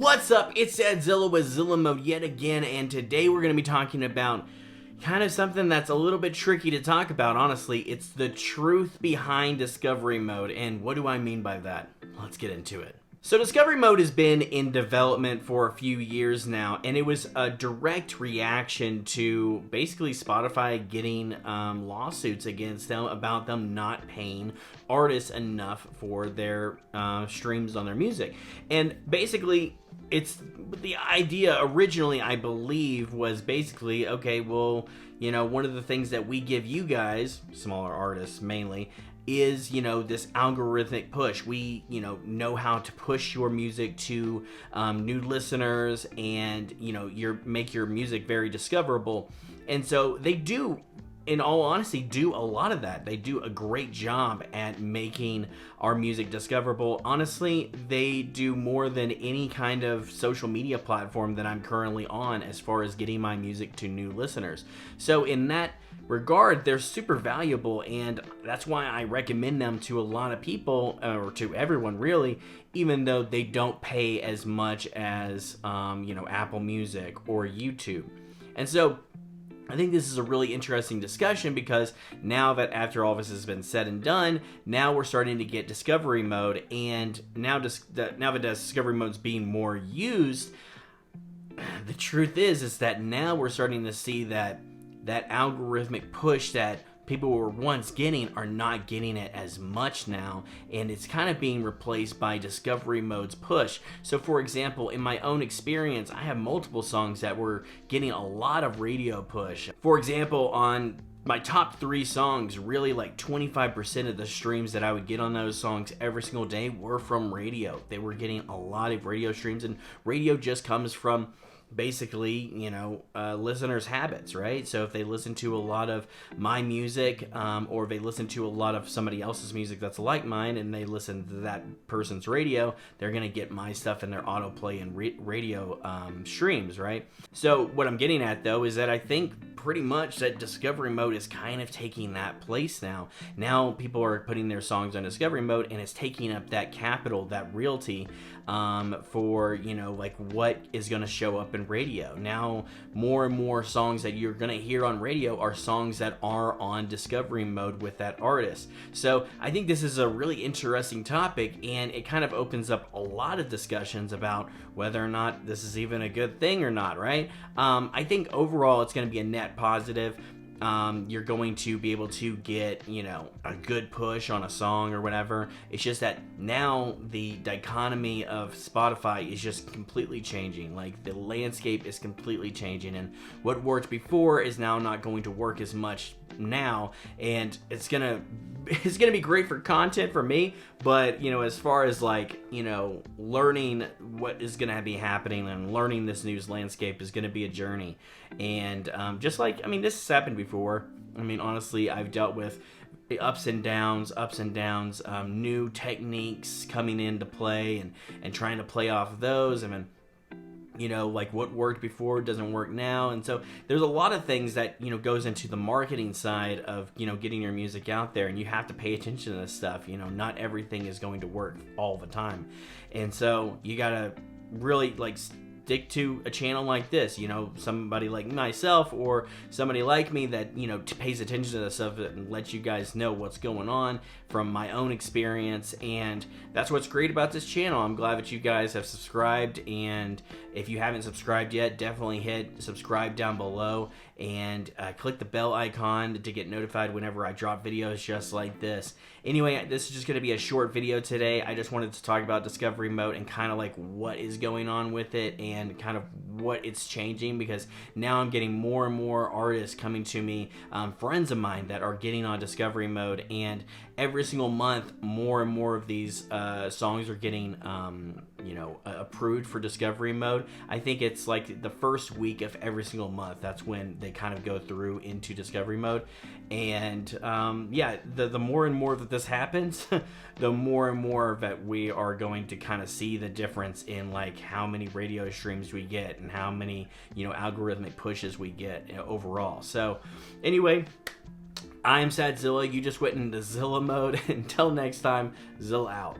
What's up? It's Zilla with Zilla Mode yet again, and today we're going to be talking about kind of something that's a little bit tricky to talk about, honestly. It's the truth behind Discovery Mode, and what do I mean by that? Let's get into it. So Discovery Mode has been in development for a few years now, and it was a direct reaction to basically Spotify getting lawsuits against them about them not paying artists enough for their streams on their music. And basically, it's the idea originally, I believe, was basically, okay, well, you know, one of the things that we give you guys, smaller artists mainly, is, you know, this algorithmic push. We, know how to push your music to new listeners and, make your music very discoverable. And so they do, in all honesty, do a lot of that. They do a great job at making our music discoverable. Honestly, they do more than any kind of social media platform that I'm currently on as far as getting my music to new listeners. So in that regard, they're super valuable, and that's why I recommend them to a lot of people, or to everyone really, even though they don't pay as much as Apple Music or YouTube. And so I think this is a really interesting discussion, because now that after all this has been said and done, now we're starting to get Discovery Mode, and now that Discovery Mode's being more used, the truth is that now we're starting to see that algorithmic push that people were once getting are not getting it as much now, and it's kind of being replaced by Discovery Mode's push. So for example, in my own experience, I have multiple songs that were getting a lot of radio push. For example, on my top 3 songs, really like 25% of the streams that I would get on those songs every single day were from radio. They were getting a lot of radio streams, and radio just comes from basically, listeners' habits, right? So if they listen to a lot of my music, or if they listen to a lot of somebody else's music that's like mine, and they listen to that person's radio, they're gonna get my stuff in their autoplay and radio streams, right? So what I'm getting at, though, is that I think pretty much that Discovery Mode is kind of taking that place now. Now people are putting their songs on Discovery Mode, and it's taking up that capital, that realty, for, like what is going to show up in radio. Now, more and more songs that you're going to hear on radio are songs that are on Discovery Mode with that artist. So I think this is a really interesting topic, and it kind of opens up a lot of discussions about whether or not this is even a good thing or not, right? I think overall it's going to be a net positive. You're going to be able to get, a good push on a song or whatever. It's just that now the dichotomy of Spotify is just completely changing. Like, the landscape is completely changing, and what worked before is now not going to work as much now, and it's gonna be great for content for me, but as far as learning what is gonna be happening and learning this news landscape is gonna be a journey. And this has happened before. Honestly, I've dealt with ups and downs, new techniques coming into play, and trying to play off of those, and then what worked before doesn't work now. And so there's a lot of things that, goes into the marketing side of, getting your music out there, and you have to pay attention to this stuff. Not everything is going to work all the time. And so you gotta really stick to a channel like this, somebody like myself or somebody like me that, pays attention to this stuff and lets you guys know what's going on from my own experience. And that's what's great about this channel. I'm glad that you guys have subscribed, and if you haven't subscribed yet, definitely hit subscribe down below, and click the bell icon to get notified whenever I drop videos just like this. Anyway, this is just going to be a short video today. I just wanted to talk about Discovery Mode and kind of what is going on with it, and kind of what it's changing, because now I'm getting more and more artists coming to me, friends of mine that are getting on Discovery Mode, and every single month more and more of these songs are getting approved for Discovery Mode. I think it's the first week of every single month, that's when they kind of go through into Discovery Mode. And the more and more that this happens, the more and more that we are going to kind of see the difference in how many radio streams we get, and how many algorithmic pushes we get overall. So anyway, I'm Zilla. You just went into Zilla mode. Until next time, Zilla out.